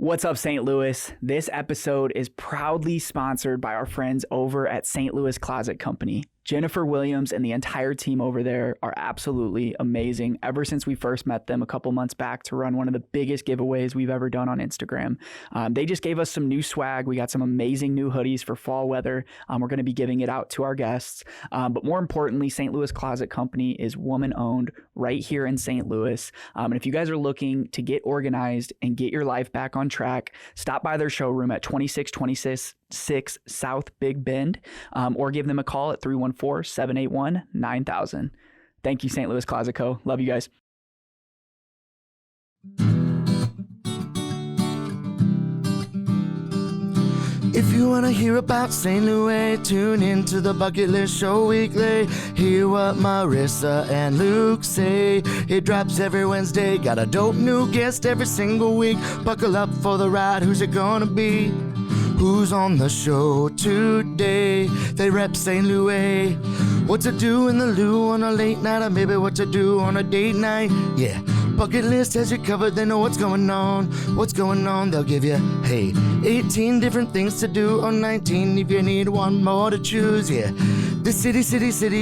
What's up, St. Louis? This episode is proudly sponsored by our friends over at St. Louis Closet Company. Jennifer Williams and the entire team over there are absolutely amazing. Ever since we first met them a couple months back to run one of the biggest giveaways we've ever done on Instagram. They just gave us some new swag. We got some amazing new hoodies for fall weather. We're going to be giving it out to our guests. But more importantly, St. Louis Closet Company is woman-owned right here in St. Louis. And if you guys are looking to get organized and get your life back on track, stop by their showroom at 2626 South Big Bend, or give them a call at 314-781-9000. Thank you, St. Louis Closet Co. Love you guys. If you want to hear about St. Louis, tune in to the Bucket List Show weekly. Hear what Marissa and Luke say. It drops every Wednesday. Got a dope new guest every single week. Buckle up for the ride. Who's it gonna be? Who's on the show today? They rep St. Louis. What to do in the loo on a late night, or maybe what to do on a date night. Yeah, Bucket List has you covered. They know what's going on. What's going on? They'll give you, hey, 18 different things to do, or 19 if you need one more to choose. Yeah, this city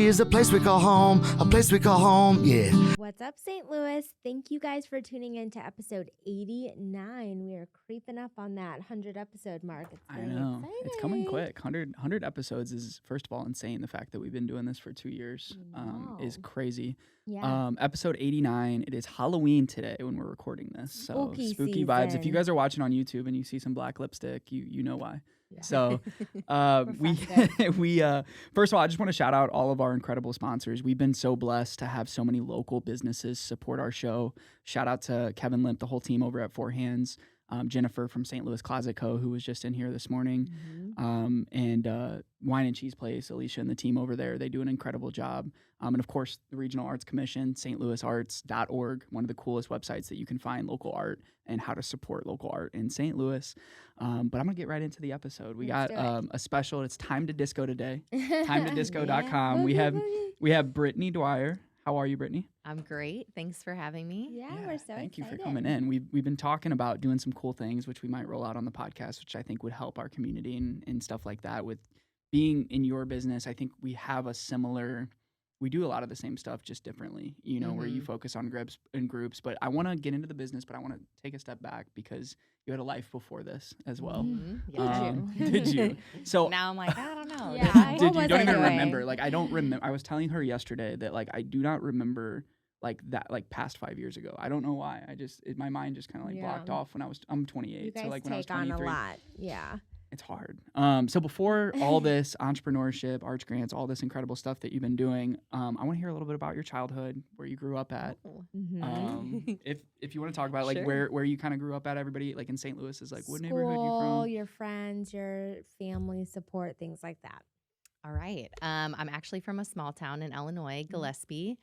is a place we call home. A place we call home. Yeah. What's up, St. Louis? Thank you guys for tuning in to episode 89. We are creeping up on that 100 episode mark. It's I getting know. exciting. It's coming quick. 100 episodes is, first of all, insane. The fact that we've been doing this for 2 years is crazy. Yeah. Episode 89. It is Halloween today when we're recording this. So Spooky vibes. If you season. guys are watching on YouTube and you see some black lipstick, you know why. Yeah. So we first of all, I just want to shout out all of our incredible sponsors. We've been so blessed to have so many local businesses support our show. Shout out to Kevin Limp, the whole team over at Four Hands, Jennifer from St. Louis Closet Co., who was just in here this morning, and Wine and Cheese Place, Alicia and the team over there. They do an incredible job. And of course, the Regional Arts Commission, stlouisarts.org, one of the coolest websites that you can find local art and how to support local art in St. Louis. But I'm going to get right into the episode. We got a special. It's Time to Disco today. TimeToDisco.com. Yeah. We have Brittany Dwyer. How are you, Brittany? I'm great. Thanks for having me. Yeah, we're so Thank you excited. for coming in. We've been talking about doing some cool things, which we might roll out on the podcast, which I think would help our community and stuff like that. With being in your business, I think we have a similar. We do a lot of the same stuff, just differently. You know, where you focus on groups. But I want to get into the business, but I want to take a step back because you had a life before this as well. Yeah. Did you? So Now I'm like, I don't know. Yeah. did you? was Don't I even doing? remember. Like I don't remember. I was telling her yesterday that like I do not remember like that like past 5 years ago. I don't know why. My mind just kind of like blocked off when I'm 28. You guys so like when I was take on 23. a lot. Yeah. It's hard. So before all this entrepreneurship, arts grants, all this incredible stuff that you've been doing, I want to hear a little bit about your childhood, where you grew up at. If you want to talk about like Sure. where you kind of grew up at, everybody like in St. Louis is like, what neighborhood you School, from? your friends, your family support, things like that. All right. I'm actually from a small town in Illinois, Gillespie.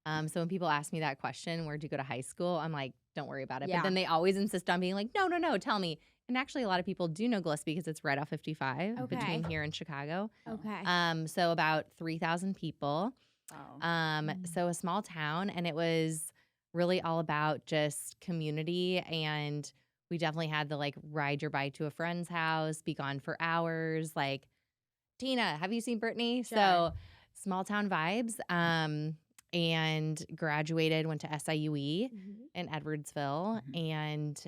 So when people ask me that question, where'd you go to high school? I'm like, don't worry about it. Yeah. But then they always insist on being like, no, tell me. And actually, a lot of people do know Gillespie because it's right off 55 Okay. between here and Chicago. Okay. So about 3,000 people. Wow. So a small town, and it was really all about just community. And we definitely had the like ride your bike to a friend's house, be gone for hours. Like, Tina, have you seen Brittany? Sure. So small town vibes. And graduated, went to SIUE in Edwardsville. And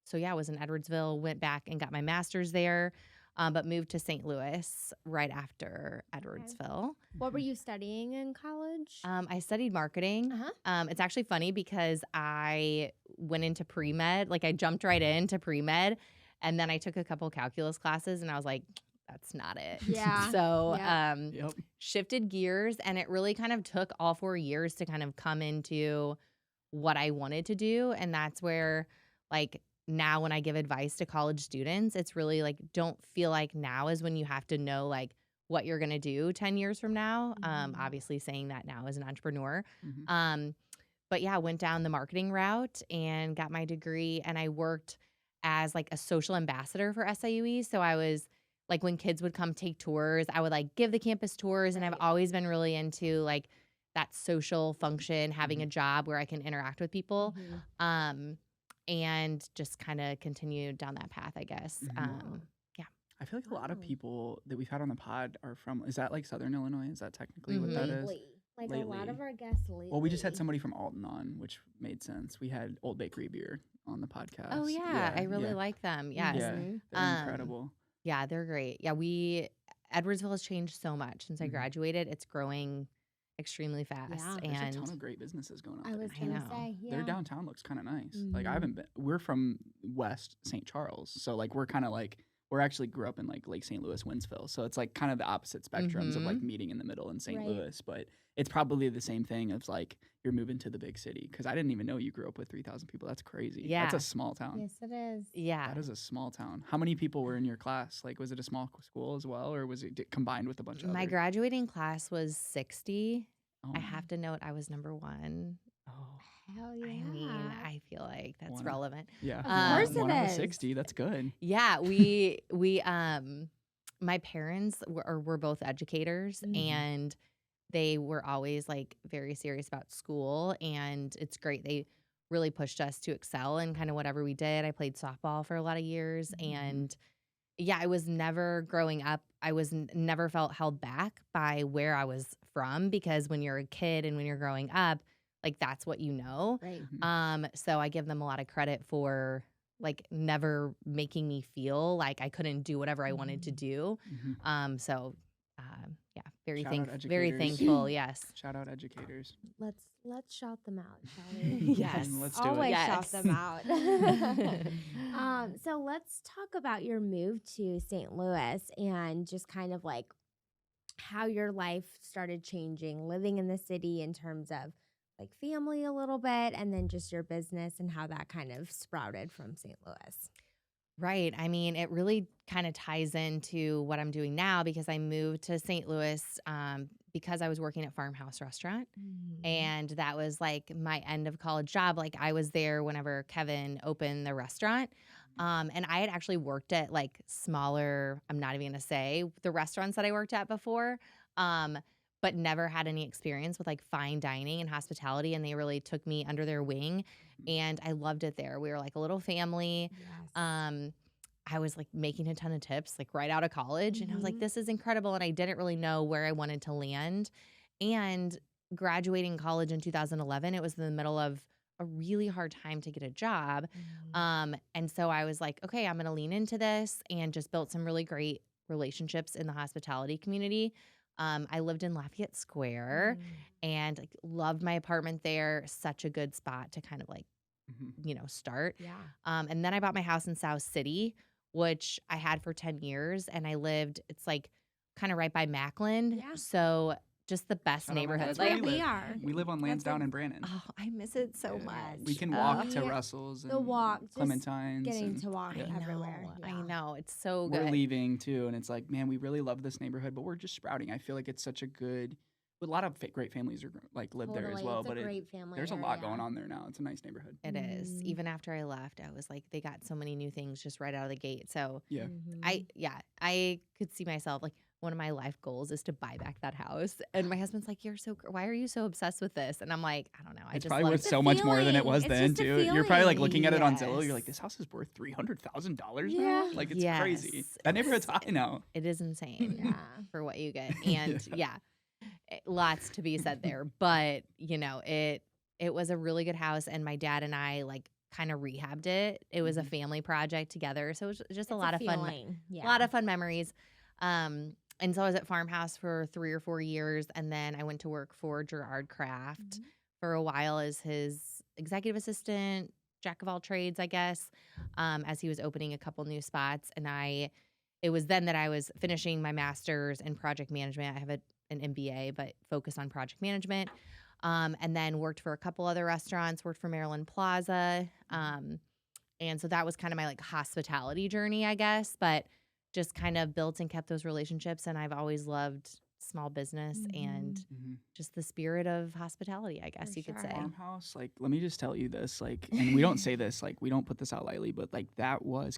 so yeah, I was in Edwardsville, went back and got my master's there. But moved to St. Louis right after Edwardsville. What were you studying in college? I studied marketing. It's actually funny because I went into pre-med, like I jumped right into pre-med, and then I took a couple calculus classes, and I was like, that's not it. Yeah. So Yep. shifted gears, and it really kind of took all 4 years to kind of come into what I wanted to do, and that's where like now when I give advice to college students, it's really like, don't feel like now is when you have to know like what you're going to do 10 years from now. Obviously saying that now as an entrepreneur. But yeah, went down the marketing route and got my degree, and I worked as like a social ambassador for SIUE. So I was like, when kids would come take tours, I would like give the campus tours, and I've always been really into like that social function, having a job where I can interact with people. and just kind of continued down that path, I guess. Mhm. I feel like a lot of Wow. people that we've had on the pod are from, is that like Southern Illinois? Is that technically what that is? Lately. Like a lot Lately. of our guests lately. Well, we just had somebody from Alton on, which made sense. We had Old Bakery Beer on the podcast. Oh yeah, I really yeah. like them. Yes. Yeah, Mhm. they're incredible. Yeah, they're great. Yeah, Edwardsville has changed so much since I Mhm. graduated. It's growing extremely fast. Yeah. There's a And ton of great businesses going on I there. was I going to know. say, yeah. Their downtown looks kind of nice. Like I Mhm. haven't been. We're from West St. Charles, so like we're kind of like we're actually grew up in like Lake St. Louis, Winsville. So it's like kind of the opposite spectrums of like meeting in the middle in St. Right. Louis. But it's probably the same thing as like you're moving to the big city. Because I didn't even know you grew up with 3,000 people. That's crazy. Yeah. That's a small town. Yes, it is. Yeah. That is a small town. How many people were in your class? Like, was it a small school as well, or was it combined with a bunch of My other? graduating class was 60. Oh, I have to note I was number 1. Oh, Hell yeah. I mean, I feel like that's Wanna- relevant. yeah. Of course one it out of is. 60. That's good. Yeah, my parents were both educators, Mhm. and they were always like very serious about school, and it's great. They really pushed us to excel in kind of whatever we did. I played softball for a lot of years, Mhm. and yeah, I was never growing up. I was never felt held back by where I was from, because when you're a kid and when you're growing up, like that's what you know. Right. So I give them a lot of credit for like never making me feel like I couldn't do whatever I wanted to do. Mhm. Yeah, very Shout out very educators. thankful. Yes. Shout out educators. Let's shout them out, shall we? Yes. Let's do it. Always shout Yes. them out. So let's talk about your move to St. Louis and just kind of like how your life started changing, living in the city in terms of like family a little bit, and then just your business and how that kind of sprouted from St. Louis. Right. I mean, it really kind of ties into what I'm doing now, because I moved to St. Louis because I was working at Farmhouse Restaurant. And that was like my end of college job. Like I was there whenever Kevin opened the restaurant. And I had actually worked at like smaller, I'm not even going to say the restaurants that I worked at before, but never had any experience with like fine dining and hospitality. And they really took me under their wing, and I loved it there. We were like a little family. Yes. I was like making a ton of tips like right out of college, and I was like, Mhm. this is incredible. And I didn't really know where I wanted to land. And graduating college in 2011, it was in the middle of a really hard time to get a job. And so I was like, okay, I'm going to lean into this, and just built some really great relationships in the hospitality community. I lived in Lafayette Square and like loved my apartment there. Such a good spot to kind of like, Mhm. start. Yeah. And then I bought my house in South City, which I had for 10 years. And I lived, it's like kind of right by Mackland. Yeah. So just the best Shout out neighborhood. Mackland. That's Like- where we live. are. We live on That's Lansdowne like- and Brannon. Oh, I miss it so Yeah. much. We can walk to Yeah. Russell's and The walk, just Clementines. getting and to walk I know. everywhere. I Yeah. know. It's so we're good. leaving too, and it's like, man, we really love this neighborhood, but we're just sprouting. I feel like it's such a good. A lot of great families are like live there as Totally. well, It's but a great family there's a lot area. going on there now. It's a nice neighborhood. It is. Mhm. Even after I left, I was like, they got so many new things just right out of the gate. So Yeah. Mhm. I could see myself like one of my life goals is to buy back that house. And my husband's like, why are you so obsessed with this? And I'm like, I don't know. I It's just probably love worth It's a so much more than it feeling. was It's then just a too. You're probably like feeling. looking at it on Zillow. You're like, Yes. this house is worth $300,000 Yeah. now. Like it's crazy. Yes. That neighborhood's high now. It is insane Yeah. for what you get. And lots to be said there. But, it was a really good house. And my dad and I like kind of rehabbed it. It was a Mhm. family project together. So it was just It's a lot of fun. feeling. Yeah. A lot of fun memories. And so I was at Farmhouse for 3 or 4 years, and then I went to work for Gerard Kraft Mhm. for a while as his executive assistant, jack of all trades, I guess, as he was opening a couple new spots. And it was then that I was finishing my master's in project management. I have an MBA, but focused on project management. And then worked for a couple other restaurants, worked for Maryland Plaza. And so that was kind of my like hospitality journey, I guess, but just kind of built and kept those relationships. And I've always loved small business and Mhm. just the spirit of hospitality, I guess For you could sure. say. Farmhouse, like, let me just tell you this, like, and we don't say this, like, we don't put this out lightly, but like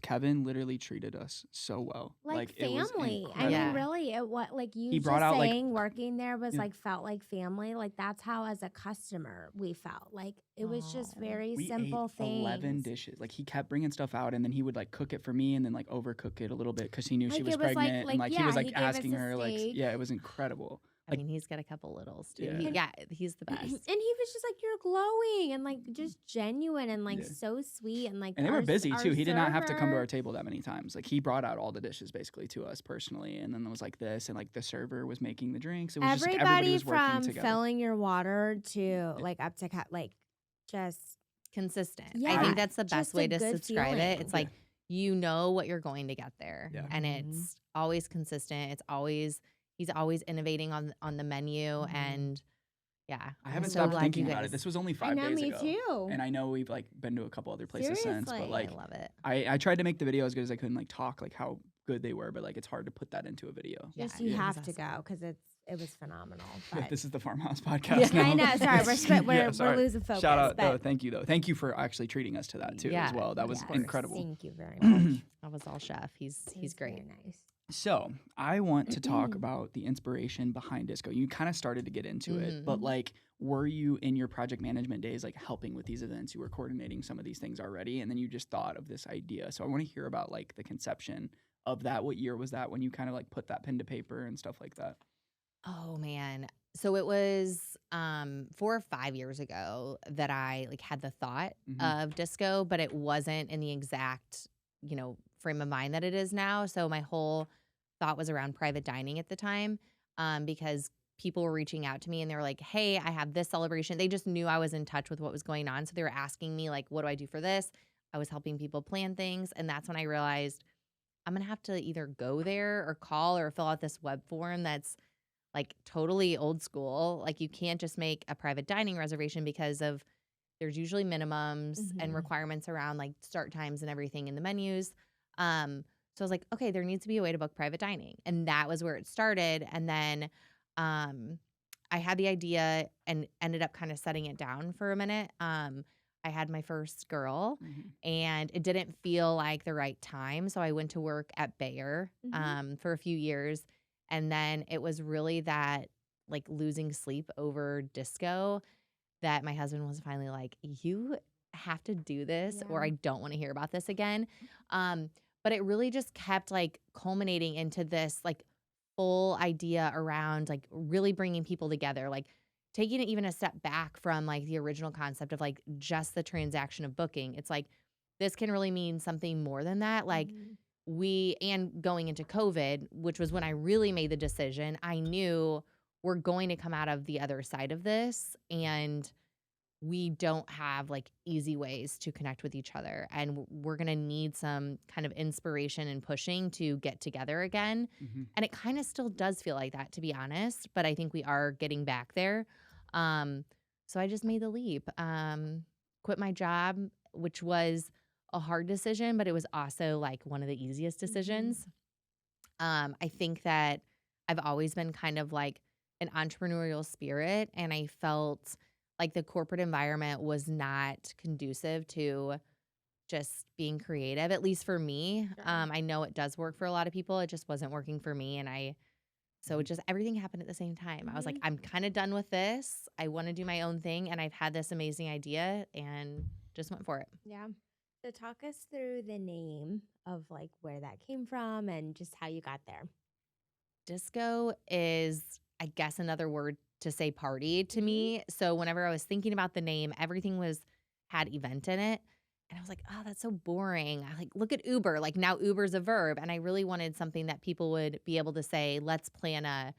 Kevin literally treated us so well. Like it was family. I incredible. Yeah. mean, really, like you He just brought out, like- saying working there was Yeah. like felt like family. Like that's how as a customer we felt. Like It was just Aw. very We simple ate things. 11 dishes. Like he kept bringing stuff out, and then he would like cook it for me, and then like overcook it a little bit because he knew she Like, was it was, pregnant, like and like he yeah, was like he gave us asking a her, like steak. yeah, it was incredible. I Like mean, he's got a couple littles too. Yeah. He's the best. And he was just like, you're glowing and like just genuine and like Yeah. so sweet and like and they were busy our too. He did not have to come to server- our table that many times. Like he brought out all the dishes basically to us personally, and then it was like this, and like the server was making the drinks. It was just everybody Everybody was working from together. filling your water to like up to like just Consistent. I Yeah, think that's the best just way a to good subscribe feeling. it. It's like you know what you're going to get there. Yeah. And Mhm. it's always consistent. He's always innovating on the menu Mhm. and yeah. I I'm haven't so stopped glad thinking you about it. guys- This was only I 5 know, days me ago. too. And I know we've like been to a couple other places since, but Seriously. like I love it. I tried to make the video as good as I could and like talk like how good they were, but like it's hard to put that into a video. Yeah, Just you it was have to awesome. go because it was phenomenal. Yeah, But this is the Farmhouse podcast now. I know. Sorry, we're Yeah, we're sorry. losing focus. Shout out, but though. Thank you, though. Thank you for actually treating us to that too, as Yeah, well. That was yes, incredible. Thank you very much. That was all chef. He's He's great. very nice. So I want to talk about the inspiration behind disco. You kind of started to get into it, but Mhm. like, were you in your project management days like helping with these events? You were coordinating some of these things already, and then you just thought of this idea. So I want to hear about like the conception of that. What year was that when you kind of like put that pen to paper and stuff like that? Oh man. So it was 4 or 5 years ago that I like had the thought Mhm. of disco, but it wasn't in the exact, frame of mind that it is now. So my whole thought was around private dining at the time, because people were reaching out to me and they were like, "Hey, I have this celebration." They just knew I was in touch with what was going on, so they were asking me like, "What do I do for this?" I was helping people plan things, and that's when I realized I'm gonna have to either go there or call or fill out this web form that's like totally old school. Like you can't just make a private dining reservation because of there's usually minimums and Mhm. requirements around like start times and everything in the menus. So I was like, okay, there needs to be a way to book private dining. And that was where it started. And then I had the idea and ended up kind of setting it down for a minute. I had my first girl Mhm. and it didn't feel like the right time. So I went to work at Bayer for a few years. And then it was really that like losing sleep over disco that my husband was finally like, you have to do this or Yeah. I don't want to hear about this again. But it really just kept like culminating into this like full idea around like really bringing people together, like taking it even a step back from like the original concept of like just the transaction of booking. It's like this can really mean something more than that. Like Mhm. and going into COVID, which was when I really made the decision, I knew we're going to come out of the other side of this and we don't have like easy ways to connect with each other. And we're going to need some kind of inspiration and pushing to get together again. Mhm. And it kind of still does feel like that, to be honest, but I think we are getting back there. So I just made the leap, quit my job, which was a hard decision, but it was also like one of the easiest decisions. I think that I've always been kind of like an entrepreneurial spirit, and I felt like the corporate environment was not conducive to just being creative, at least for me. Sure. I know it does work for a lot of people. It just wasn't working for me. And so it just everything happened at the same time. I was like, Mhm. I'm kind of done with this. I want to do my own thing. And I've had this amazing idea and just went for it. Yeah. So talk us through the name of like where that came from and just how you got there. Disco is, I guess, another word to say party to me. So whenever I was thinking about the name, everything had event in it. And I was like, oh, that's so boring. I like, look at Uber. Like now Uber's a verb. And I really wanted something that people would be able to say, let's plan a,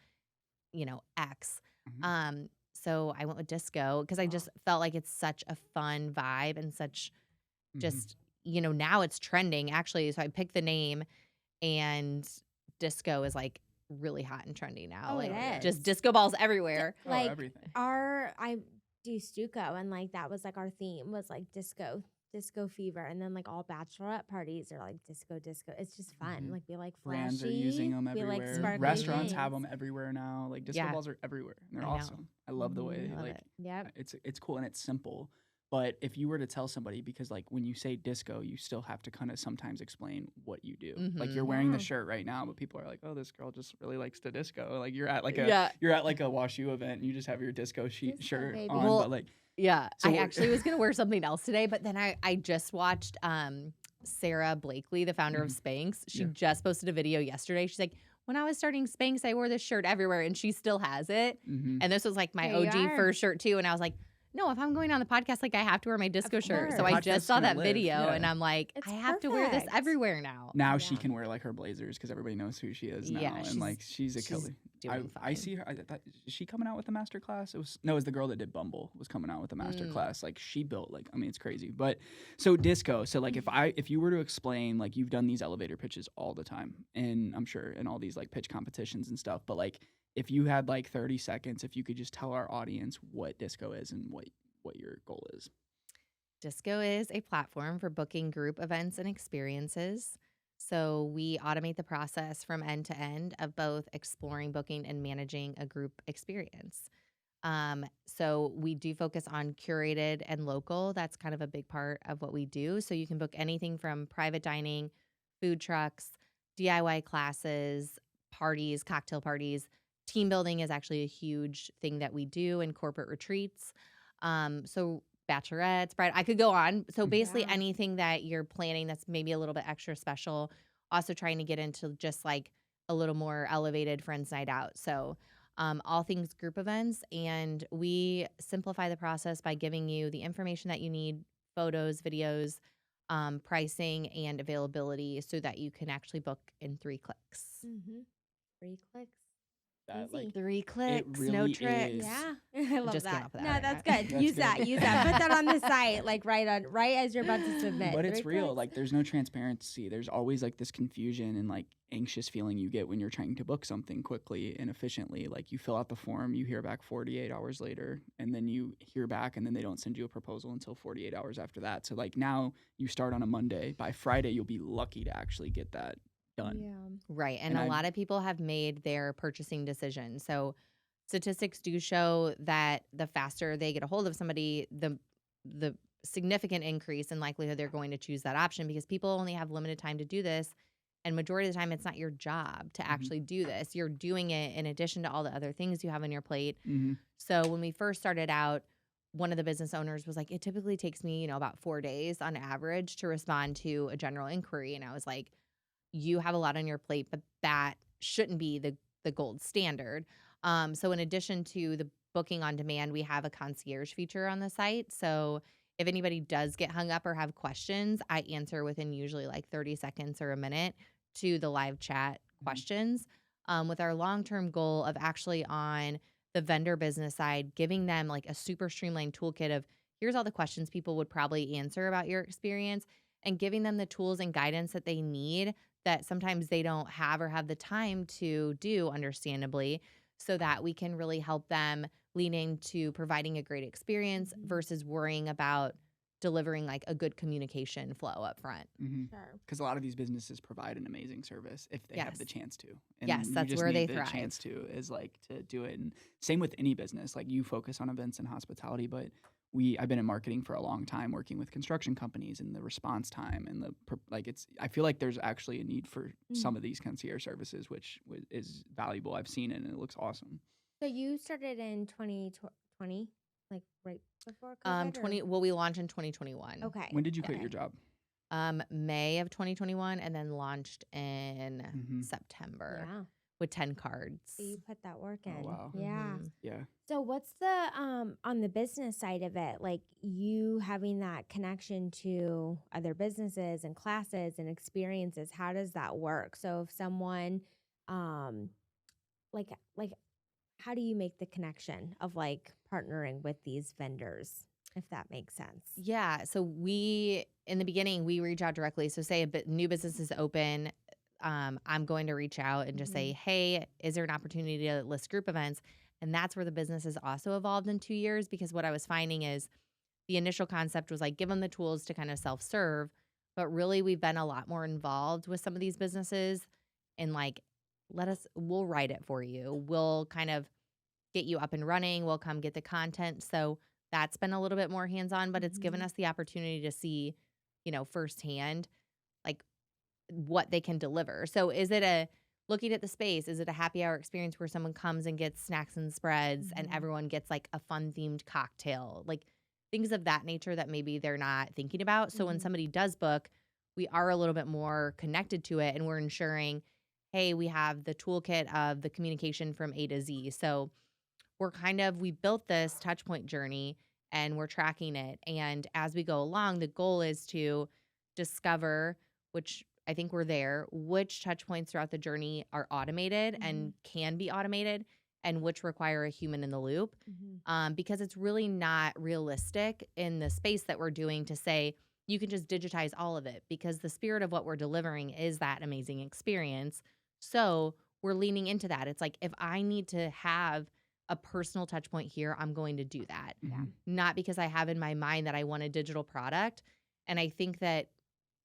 X. Mhm. So I went with disco because I just felt like it's such a fun vibe and such Mhm. just, now it's trending actually. So I picked the name and disco is like really hot and trendy now. Oh, like it is. just disco balls everywhere. Oh, Like everything. I do Stuco and like that was like our theme was like disco fever, and then like all bachelorette parties are like disco. It's just fun. Mhm. Like we like flashy. Brands are using them we like everywhere. sparkly Restaurants have things. them everywhere now. Like disco Yeah. balls are everywhere. And they're I know. awesome. I love the way Mhm. I love like it. Yep. it's cool and it's simple, But if you were to tell somebody, because like when you say disco, you still have to kind of sometimes explain what you do. Like you're wearing the shirt right now, but people are like, "Oh, this girl just really likes to disco." Like you're at like a Wash U event and you just have your disco shirt baby. on, Well, but like I actually was gonna wear something else today, but then I just watched Sarah Blakely, the founder of Spanx. She just posted a video yesterday. She's like, when I was starting Spanx, I wore this shirt everywhere, and she still has it. And this was like my OG first shirt too. And I was like, no, if I'm going on the podcast, like I have to wear my disco shirt. So I just saw that video, and I'm like, I have to wear this everywhere now. Now she can wear like her blazers because everybody knows who she is now, and like she's a killer. I see her. Is she coming out with a master class? It was the girl that did Bumble was coming out with a master class. Like she built like, I mean, it's crazy. But so disco. So like if you were to explain, like you've done these elevator pitches all the time, and I'm sure in all these like pitch competitions and stuff. But like if you had like 30 seconds, if you could just tell our audience what disco is and what your goal is. Disco is a platform for booking group events and experiences. So we automate the process from end to end of both exploring, booking, and managing a group experience. So we do focus on curated and local. That's kind of a big part of what we do. So you can book anything from private dining, food trucks, DIY classes, parties, cocktail parties. Team building is actually a huge thing that we do in corporate retreats. So bachelorettes, bride, I could go on. So basically anything that you're planning that's maybe a little bit extra special. Also trying to get into just like a little more elevated friends night out. So all things group events. And we simplify the process by giving you the information that you need, photos, videos, pricing, and availability so that you can actually book in 3 clicks. 3 clicks. That, like, 3 clicks, really no tricks. is. Yeah, I love Just came that. up with No, that that's right good. That's Use good. that. Use that. Put that on the site, like right as you're about to submit. But it's 3 real. clicks. Like there's no transparency. There's always like this confusion and like anxious feeling you get when you're trying to book something quickly and efficiently. Like you fill out the form, you hear back 48 hours later, and then you hear back and then they don't send you a proposal until 48 hours after that. So like now you start on a Monday. By Friday, you'll be lucky to actually get that done. Yeah. Right. And a lot of people have made their purchasing decision. So statistics do show that the faster they get a hold of somebody, the significant increase in likelihood they're going to choose that option, because people only have limited time to do this. And majority of the time, it's not your job to actually do this. You're doing it in addition to all the other things you have on your plate. So when we first started out, one of the business owners was like, it typically takes me, about 4 days on average to respond to a general inquiry. And I was like, you have a lot on your plate, but that shouldn't be the gold standard. So in addition to the booking on demand, we have a concierge feature on the site. So if anybody does get hung up or have questions, I answer within usually like 30 seconds or a minute to the live chat questions, with our long-term goal of actually on the vendor business side, giving them like a super streamlined toolkit of here's all the questions people would probably answer about your experience, and giving them the tools and guidance that they need that sometimes they don't have or have the time to do, understandably, so that we can really help them lean into providing a great experience versus worrying about delivering like a good communication flow up front. Sure. Because a lot of these businesses provide an amazing service if they have the chance to. And Yes, you that's just where need they the thrive. chance to is like to do it. And same with any business. Like you focus on events and hospitality, but I've been in marketing for a long time, working with construction companies, and the response time and I feel like there's actually a need for some of these concierge services, which is valuable. I've seen it and it looks awesome. So you started in 2020, like right before COVID? We launched in 2021. Okay. When did you quit your job? May of 2021, and then launched in September Yeah. with 10 cards. So you put that work in. Oh, wow. Yeah. Yeah. So what's the on the business side of it, like you having that connection to other businesses and classes and experiences, how does that work? So if someone like how do you make the connection of like partnering with these vendors, if that makes sense? Yeah. So in the beginning, we reach out directly. So say new business is open. I'm going to reach out and just say, hey, is there an opportunity to list group events? And that's where the business has also evolved in 2 years, because what I was finding is the initial concept was like, give them the tools to kind of self-serve. But really, we've been a lot more involved with some of these businesses, and like, we'll write it for you. We'll kind of get you up and running. We'll come get the content. So that's been a little bit more hands-on, but it's given Mhm. us the opportunity to see, firsthand, like what they can deliver. So is it looking at the space, is it a happy hour experience where someone comes and gets snacks and spreads and Mhm. everyone gets like a fun themed cocktail? Like things of that nature that maybe they're not thinking about. So when Mhm. somebody does book, we are a little bit more connected to it and we're ensuring, hey, we have the toolkit of the communication from A to Z. So we built this touch point journey and we're tracking it. And as we go along, the goal is to discover, which I think we're there, which touch points throughout the journey are automated and can be automated and which require a human in the loop. Mhm. Because it's really not realistic in the space that we're doing to say you can just digitize all of it because the spirit of what we're delivering is that amazing experience. So we're leaning into that. It's like if I need to have a personal touch point here, I'm going to do that. Yeah. Not because I have in my mind that I want a digital product. And I think that,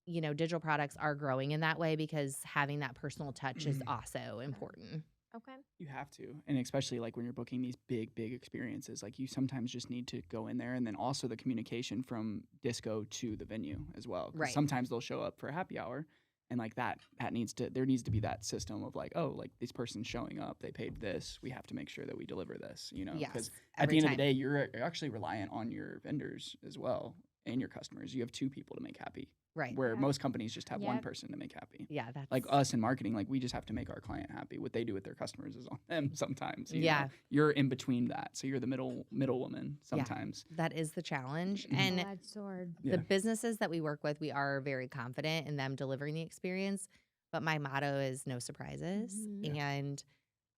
digital products are growing in that way because having that personal touch is also important. Okay. You have to. And especially like when you're booking these big experiences, like you sometimes just need to go in there, and then also the communication from disco to the venue as well. 'Cause Right. sometimes they'll show up for a happy hour, and like that there needs to be that system of like, oh, like this person's showing up, they paid this, we have to make sure that we deliver this, because Yes, at the every end of the time. day, you're actually reliant on your vendors as well and your customers. You have two people to make happy, Right. where Yeah. most companies just have one Yep. person to make happy. Yeah, that's Like us in marketing, like we just have to make our client happy. What they do with their customers is on them sometimes. Yeah. You're in between that, so you're the middle woman sometimes. that is the challenge. Mhm. And Double-edged sword. Yeah. the businesses that we work with, we are very confident in them delivering the experience. But my motto is no surprises. Mhm. Yeah. And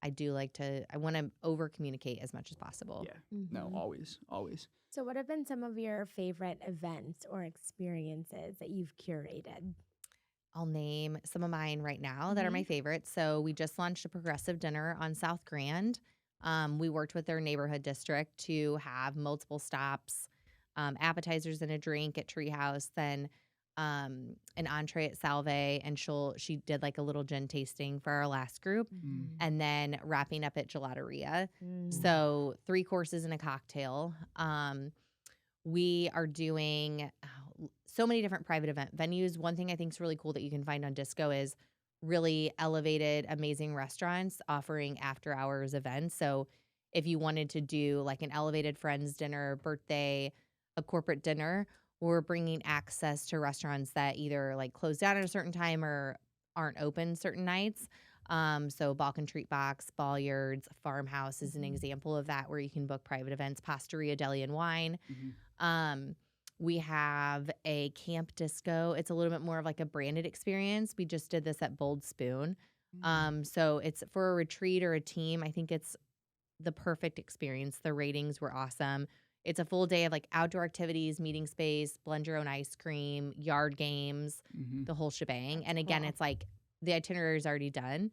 I want to over communicate as much as possible. Yeah. No, Mhm. always. So, what have been some of your favorite events or experiences that you've curated? I'll name some of mine right now that are my favorites. So we just launched a progressive dinner on South Grand. We worked with their neighborhood district to have multiple stops, appetizers and a drink at Treehouse, then an entree at Salve, and she did like a little gin tasting for our last group, and then wrapping up at Gelateria. So 3 courses and a cocktail. We are doing so many different private event venues. One thing I think is really cool that you can find on Disco is really elevated, amazing restaurants offering after hours events. So if you wanted to do like an elevated friends dinner, birthday, a corporate dinner, we're bringing access to restaurants that either like close down at a certain time or aren't open certain nights. So Balkan Treat Box, Balliards, Farmhouse is an example of that where you can book private events, Pastaria, Deli and Wine. We have a camp disco. It's a little bit more of like a branded experience. We just did this at Bold Spoon. So it's for a retreat or a team. I think it's the perfect experience. The ratings were awesome. It's a full day of like outdoor activities, meeting space, blend your own ice cream, yard games, the whole shebang. And again, cool. it's like the itinerary is already done.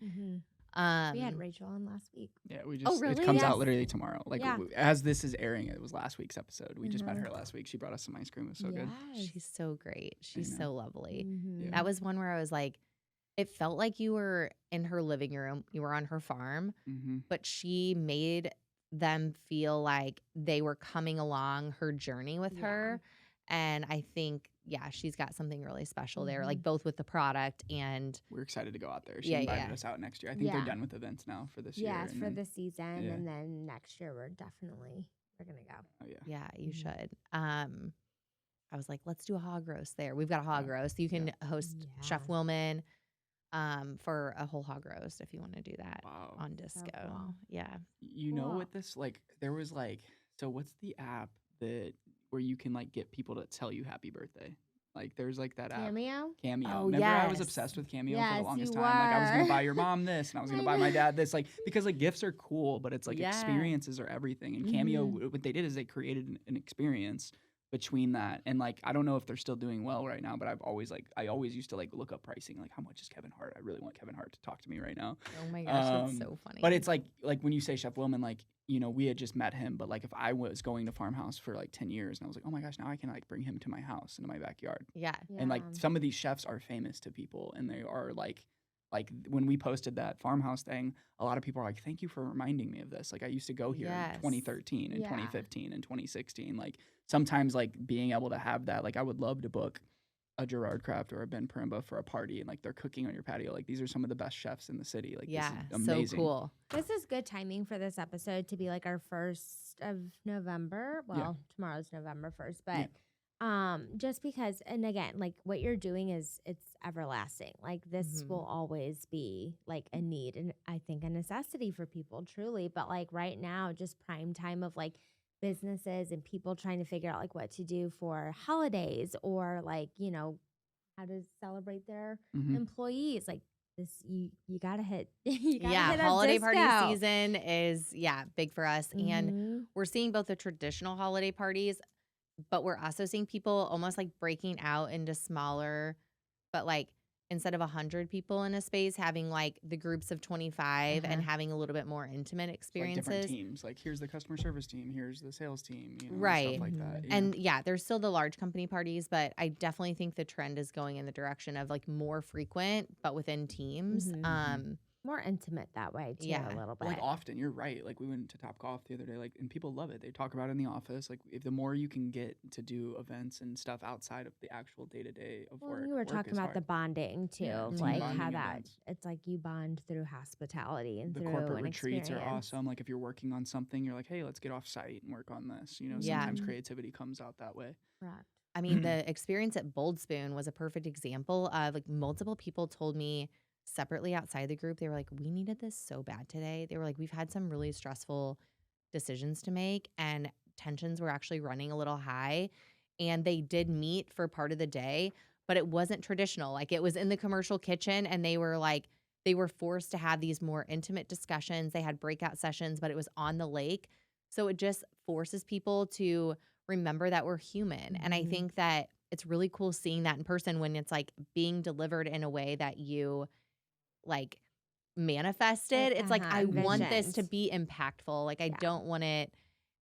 We had Rachel on last week. Yeah, we just really? it comes Yes. out literally tomorrow. Like Yeah. as this is airing, it was last week's episode. We just met her last week. She brought us some ice cream. It was so good. Yes. She's so great. She's know. so lovely. Mhm. Yeah. That was one where I was like, it felt like you were in her living room, you were on her farm, but she made them feel like they were coming along her journey with her. And I think, she's got something really special there, like both with the product and We're excited to go out there. She Yeah, invited yeah. us out next year. I think Yeah. they're done with events now for this year. Yes, and for then- the season, yeah. and then next year we're gonna go. Oh yeah. yeah, you Mhm. should. I was like, let's do a hog roast there. We've got a hog roast. You can host Chef Yes. Willman for a whole hog roast if you want to do that Wow. on Disco. cool. Yeah. You know, Cool. with this, like, there was like, so what's the app where you can like get people to tell you happy birthday? Like, there's like that app. Cameo. Cameo. Oh, Remember, I was yes. obsessed with Cameo for Yes, the longest you time. Like, I was gonna were. buy your mom this, and I was gonna I buy my know. dad this. Like, because like gifts are cool, but it's like Yeah. experiences are everything. And Cameo, what they did is they created an experience between that. And like, I don't know if they're still doing well right now, but I always used to like look up pricing, like how much is Kevin Hart? I really want Kevin Hart to talk to me right now. Oh my gosh, that's Um, so funny. But it's like when you say Chef Willman, like, we had just met him, but like if I was going to Farmhouse for like 10 years and I was like, oh my gosh, now I can like bring him to my house, into my backyard. yeah. And like some of these chefs are famous to people, and they are like Like when we posted that farmhouse thing, a lot of people are like, thank you for reminding me of this. Like I used to go here in 2013 and 2015 and 2016. Like sometimes like being able to have that, like I would love to book a Gerard Craft or a Ben Parimba for a party and like they're cooking on your patio. Like these are some of the best chefs in the city. Like this is amazing. So cool. This is good timing for this episode to be like our 1st of November. Well, tomorrow's November 1st, but just because, and again, like what you're doing it's everlasting. Like this will always be like a need and I think a necessity for people truly. But like right now, just prime time of like businesses and people trying to figure out like what to do for holidays or like, you know, how to celebrate their employees. Like this, you gotta hit. You gotta hit holiday party season is big for us, and we're seeing both the traditional holiday parties, but we're also seeing people almost like breaking out into smaller, but like instead of 100 people in a space, having like the groups of 25 and having a little bit more intimate experiences. Like different teams. Like here's the customer service team, here's the sales team, you know, right? Stuff like that. And there's still the large company parties, but I definitely think the trend is going in the direction of like more frequent, but within teams. More intimate that way too, a little bit. Like often, you're right. Like we went to Top Golf the other day, like, and people love it. They talk about it in the office. Like if the more you can get to do events and stuff outside of the actual day to day of work. You were talking about the bonding too, like how that it's like you bond through hospitality and the through corporate an retreats experience. are awesome. Like if you're working on something, you're like, hey, let's get off site and work on this. You know, sometimes creativity comes out that way. Correct. I mean, the experience at Bold Spoon was a perfect example of like multiple people told me separately outside the group, they were like, we needed this so bad today. They were like, we've had some really stressful decisions to make and tensions were actually running a little high. And they did meet for part of the day, but it wasn't traditional. Like it was in the commercial kitchen and they were like, they were forced to have these more intimate discussions. They had breakout sessions, but it was on the lake. So it just forces people to remember that we're human. And I think that it's really cool seeing that in person when it's like being delivered in a way that you like manifested. It's like, I want this to be impactful. Like I don't want it.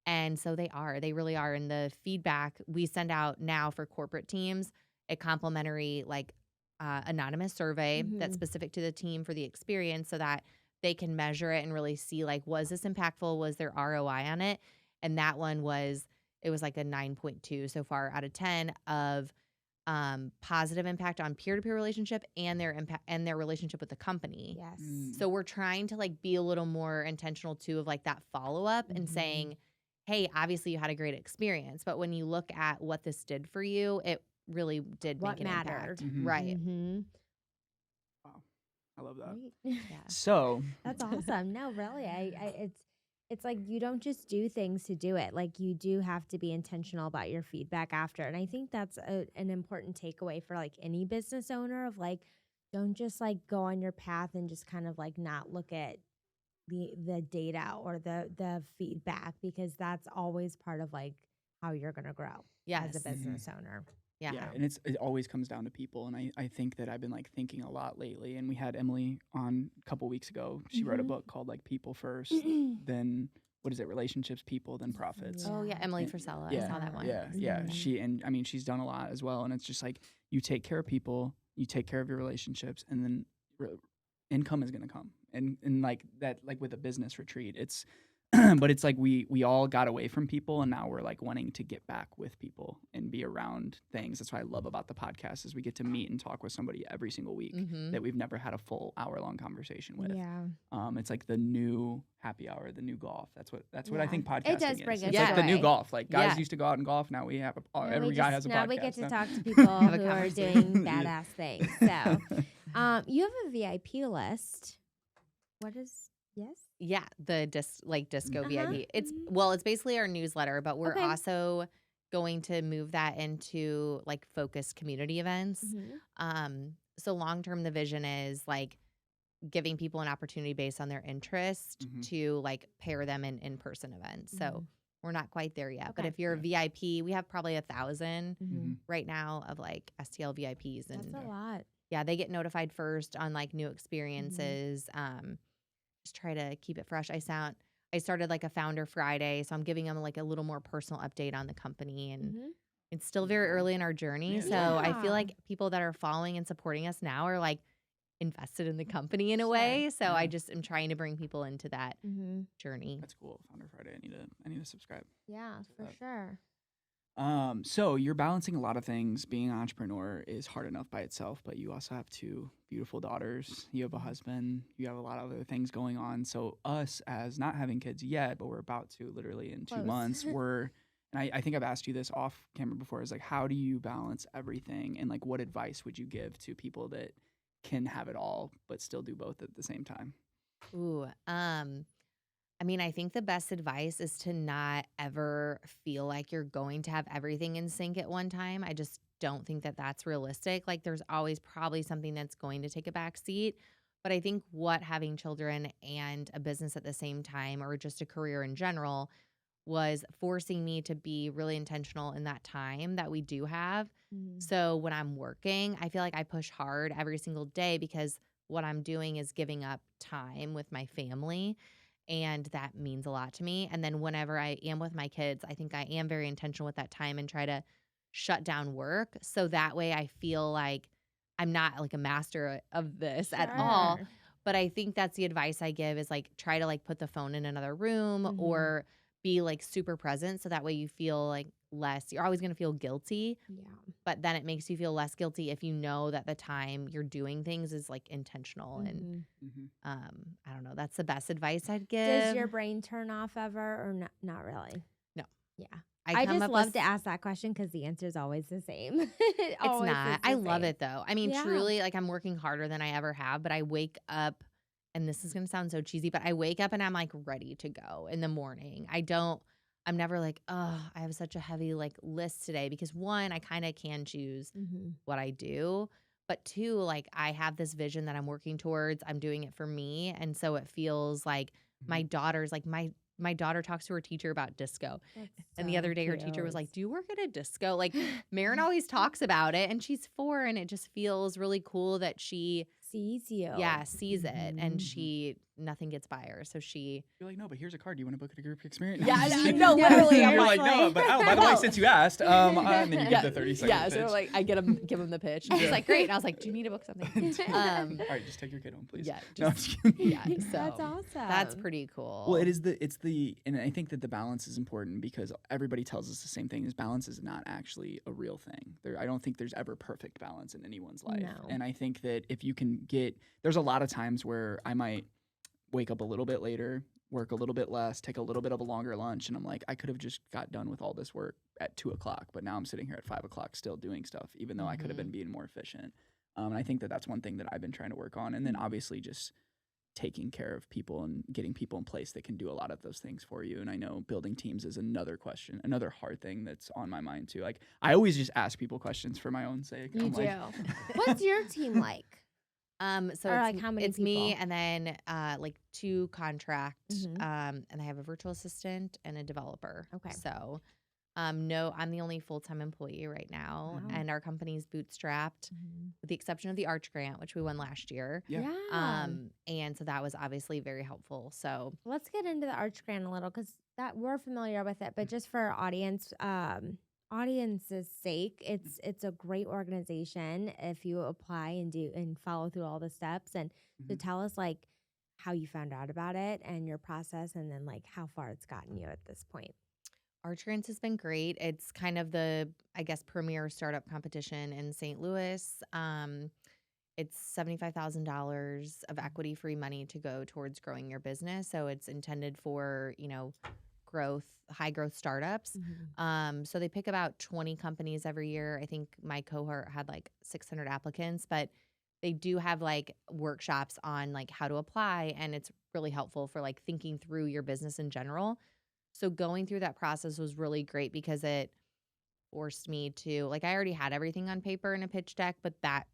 And so they really are. And the feedback we send out now for corporate teams, a complimentary like anonymous survey that's specific to the team for the experience so that they can measure it and really see like, was this impactful? Was there ROI on it? And that one it was like a 9.2 so far out of 10 of positive impact on peer-to-peer relationship and their impact and their relationship with the company. Yes. So we're trying to like be a little more intentional too of like that follow-up and saying, hey, obviously you had a great experience, but when you look at what this did for you, it really did make an impact. Right. Wow. I love that. Yeah. So That's awesome. No, really. It's like you don't just do things to do it. Like you do have to be intentional about your feedback after. And I think that's an important takeaway for like any business owner of like, don't just like go on your path and just kind of like not look at the data or the feedback, because that's always part of like how you're going to grow as a business owner. Yeah, and it always comes down to people. And I think that I've been like thinking a lot lately. And we had Emily on a couple weeks ago. She wrote a book called like People First, then what is it? Relationships, People, then Profits. Oh yeah, Emily Frisella. I saw that one. Yeah. She's done a lot as well. And it's just like you take care of people, you take care of your relationships, and then income is going to come. And like that, like with a business retreat, it's but it's like we all got away from people and now we're like wanting to get back with people and be around things. That's what I love about the podcast is we get to meet and talk with somebody every single week that we've never had a full hour-long conversation with. Yeah. It's like the new happy hour, the new golf. That's what I think podcasting it does bring is. us It's like the new joy. golf. Like guys used to go out and golf. Now we have every guy has a podcast. Now we get to talk to people who are doing badass things. So you have a VIP list. What is Yeah, the disco VIP. It's basically our newsletter, but we're also going to move that into like focused community events. So long term, the vision is like giving people an opportunity based on their interest to like pair them in person events. So we're not quite there yet, but if you're a VIP, we have probably 1,000 right now of like STL VIPs, and that's a lot. Yeah, they get notified first on like new experiences. Just try to keep it fresh. I started like a Founder Friday, so I'm giving them like a little more personal update on the company, and it's still very early in our journey. So I feel like people that are following and supporting us now are like invested in the company in a Sure. way. So Yeah. I just am trying to bring people into that Mm-hmm. journey. That's cool. Founder Friday. I need to subscribe. Yeah, for that. sure. So you're balancing a lot of things. Being an entrepreneur is hard enough by itself, but you also have 2 beautiful daughters. You have a husband. You have a lot of other things going on. So us, as not having kids yet, but we're about to literally in 2 Close. months, and I think I've asked you this off camera before, is like, how do you balance everything? And like, what advice would you give to people that can have it all, but still do both at the same time? Ooh, I mean, I think the best advice is to not ever feel like you're going to have everything in sync at one time. I just don't think that that's realistic. Like, there's always probably something that's going to take a back seat. But I think what having children and a business at the same time, or just a career in general, was forcing me to be really intentional in that time that we do have. Mm-hmm. So when I'm working, I feel like I push hard every single day because what I'm doing is giving up time with my family. And that means a lot to me. And then whenever I am with my kids, I think I am very intentional with that time and try to shut down work. So that way I feel like I'm not like a master of this at all. Sure. But I think that's the advice I give is like try to like put the phone in another room Mhm. or be like super present. So that way you feel like less, you're always going to feel guilty, Yeah. but then it makes you feel less guilty if you know that the time you're doing things is like intentional. And Mhm. I don't know, that's the best advice I'd give. Does your brain turn off ever or not really? No. Yeah. I I come just up love with- to ask that question because the answer is always the same. It's Always not. is the I love same. it though. I mean, Yeah. truly, like I'm working harder than I ever have, but I wake up, and this is going to sound so cheesy, but I wake up and I'm like ready to go in the morning. I'm never like, oh, I have such a heavy like list today because 1, I kind of can choose Mhm. what I do. But 2, like I have this vision that I'm working towards. I'm doing it for me. And so it feels like my daughter's like my daughter talks to her teacher about disco. That's And the so other day her teacher was cute. like, "Do you work at a disco?" Like Marin always talks about it and she's 4 and it just feels really cool that she Sees you. sees it and Mhm. she nothing gets by her. So she You're like, no, but here's a card. Do you want to book a group experience? Yeah, I'm just no, kidding. no, literally, You're I'm like, no, but oh, by the way, No. since you asked, and then you give the 30-second yeah, pitch. so like I give him the pitch. And she's like, "Great." And I was like, "Do you need to book something?" All right, just take your kid home, please. Yeah, No, I'm just- just kidding. yeah. So That's awesome. that's pretty cool. Well, and I think that the balance is important because everybody tells us the same thing: is balance is not actually a real thing. I don't think there's ever perfect balance in anyone's life, No. and I think that if you can there's a lot of times where I might wake up a little bit later, work a little bit less, take a little bit of a longer lunch, and I'm like, I could have just got done with all this work at 2:00, but now I'm sitting here at 5:00 still doing stuff, even though I could have been being more efficient. And I think that that's one thing that I've been trying to work on, and then obviously just taking care of people and getting people in place that can do a lot of those things for you. And I know building teams is another hard thing that's on my mind too. Like I always just ask people questions for my own sake. You I'm do. like, What's your team like? So Or, it's, like, how many it's me people? and then like 2 contract, Mhm. and I have a virtual assistant and a developer. Okay. So, no, I'm the only full-time employee right now, Wow. and our company's bootstrapped, with the exception of the Arch grant, which we won last year. Yeah. And so that was obviously very helpful. So Let's get into the Arch Grant a little because that we're familiar with it, but just for our audience's sake, it's a great organization if you apply and do and follow through all the steps and to Mhm. tell us like how you found out about it and your process and then like how far it's gotten you at this point. Arch grants has been great. It's kind of the, I guess, premier startup competition in St. Louis. It's $75,000 of equity-free money to go towards growing your business. So it's intended for, high growth startups. So they pick about 20 companies every year. I think my cohort had like 600 applicants, but they do have like workshops on like how to apply, and it's really helpful for like thinking through your business in general. So going through that process was really great because it forced me to like I already had everything on paper in a pitch deck, but that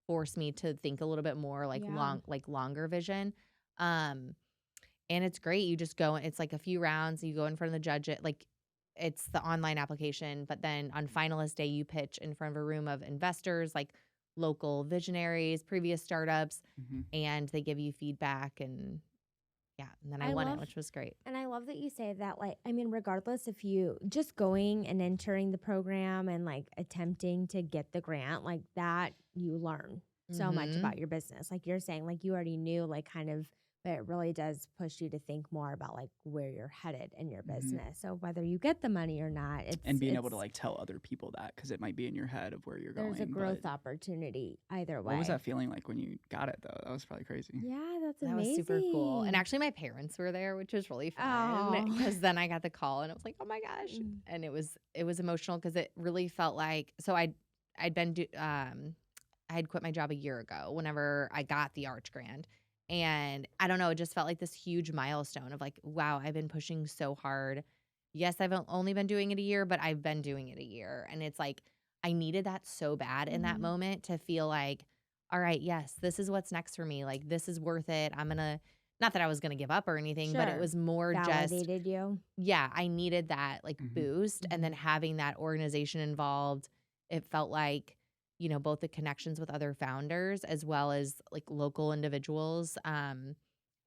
forced me to think a little bit more like Yeah. longer vision. And it's great. You just go, it's like a few rounds, you go in front of the judge, like it's the online application, but then on finalist day, you pitch in front of a room of investors, like local visionaries, previous startups, Mhm. and they give you feedback and then I I won love- it, which was great. And I love that you say that, like, I mean, regardless if you just going and entering the program and like attempting to get the grant, like that you learn. so much Mhm. about your business. Like you're saying, like you already knew, like kind of, but it really does push you to think more about like where you're headed in your business. So whether you get the money or not, And being able to like tell other people that, because it might be in your head of where you're there's a going. growth But opportunity either way. what was that feeling like when you got it though? That was probably crazy. Yeah, that's That amazing. was super cool. And actually, my parents were there, which was really fun. Aw. Because then I got the call, and it was like, oh my gosh, Mm. and it was emotional because it really felt like I had quit my job a year ago whenever I got the Arch Grant. And I don't know, it just felt like this huge milestone of like, wow, I've been pushing so hard. Yes, I've only been doing it a year, but I've been doing it a year. And it's like, I needed that so bad in that Mhm. moment to feel like, all right, yes, this is what's next for me. Like, this is worth it. I'm going to, not that I was going to give up or anything, but it Sure. was more just, Validated you. yeah, I needed that like Mhm. boost. And then having that organization involved, it felt like, you know, both the connections with other founders as well as like local individuals.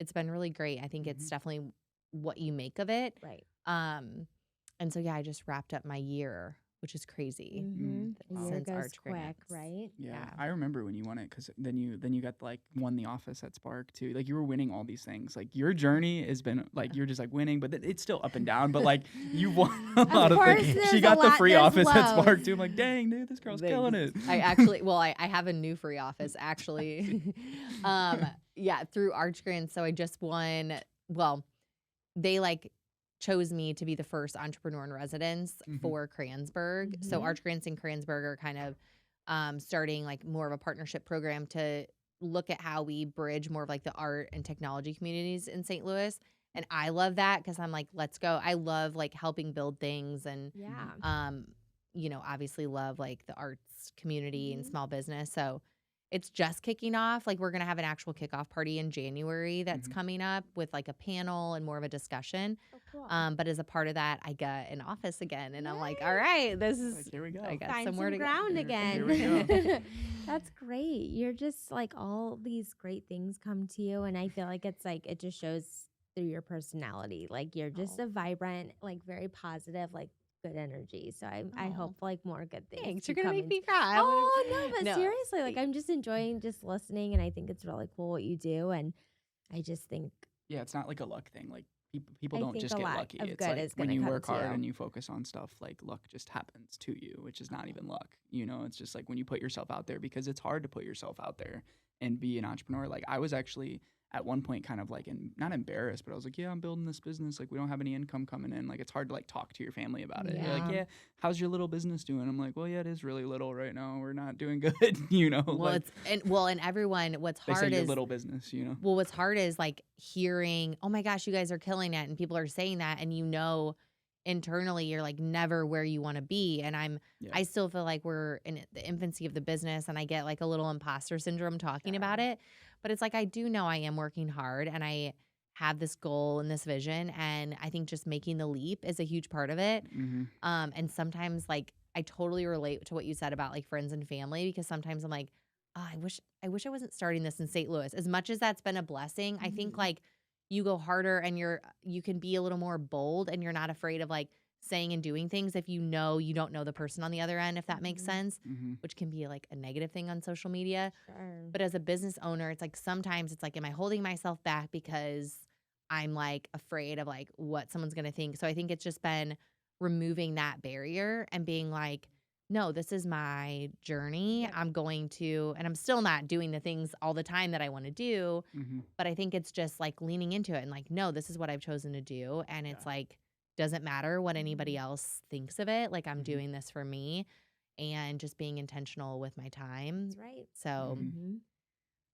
It's been really great. I think it's definitely what you make of it. Right. And so yeah, I just wrapped up my year, which is crazy. Mm-hmm. Wow. A year Since goes Arch quick, Grants. right? Yeah, Yeah. I remember when you won it, because then you got like won the office at Spark too. Like you were winning all these things. Like your journey has been like you're just like winning, but it's still up and down. But like you won a lot of course, things. there's She a got the lot- free there's office at lows. Spark too. I'm like, dang, dude, this girl's killing it. I actually, well, I have a new free office actually. Yeah, through Arch Grants. So I just won. Well, they like chose me to be the first entrepreneur in residence for Kransberg. So Mhm. Arch Grants and Kransberg are kind of starting like more of a partnership program to look at how we bridge more of like the art and technology communities in St. Louis. And I love that because I'm like, let's go. I love like helping build things and Yeah. you know, obviously love like the arts community and Mhm. small business. So it's just kicking off. Like we're going to have an actual kickoff party in January that's coming up with like a panel and more of a discussion. Oh, cool. But as a part of that, I got an office again. And I'm like, all right, this is, Like, here we go. I got Find somewhere some to ground Here- again. here we go. That's great. You're just like all these great things come to you, and I feel like it's like it just shows through your personality. Like you're just Oh. a vibrant, like very positive, like good energy. So I Oh. hope like more good things. Thanks. to You're going to come make into- me cry. Oh no, but No. seriously, like I'm just enjoying just listening, and I think it's really cool what you do, and I just think Yeah, it's not like a luck thing. Like people I don't think just a get lot lucky. of It's good like is when gonna you come work to hard you. and you focus on stuff, like luck just happens to you, which is not even luck. You know, it's just like when you put yourself out there, because it's hard to put yourself out there and be an entrepreneur. Like I was actually at one point kind of like not embarrassed, but I was like, yeah, I'm building this business. Like we don't have any income coming in. Like it's hard to like talk to your family about it. You're like, Yeah. yeah, how's your little business doing? I'm like, well, yeah, it is really little right now. We're not doing good. You know, Well, like, and everyone, what's they say hard your is little business. You know, well, what's hard is like hearing, oh my gosh, you guys are killing it. And people are saying that. And you know, internally, you're like never where you want to be. And Yeah. I still feel like we're in the infancy of the business. And I get like a little imposter syndrome talking about it. But it's like, I do know I am working hard and I have this goal and this vision. And I think just making the leap is a huge part of it. And sometimes like I totally relate to what you said about like friends and family, because sometimes I'm like, oh, I wish I wasn't starting this in St. Louis. As much as that's been a blessing, I think like you go harder and you can be a little more bold and you're not afraid of like saying and doing things if you know you don't know the person on the other end, if that makes sense, which can be like a negative thing on social media. Sure. But as a business owner, it's like sometimes it's like, am I holding myself back because I'm like afraid of like what someone's going to think? So I think it's just been removing that barrier and being like, no, this is my journey. Yep. I'm going to, and I'm still not doing the things all the time that I want to do. But I think it's just like leaning into it and like, no, this is what I've chosen to do. And it's like, doesn't matter what anybody else thinks of it. Like I'm doing this for me and just being intentional with my time. That's right. So Mm-hmm.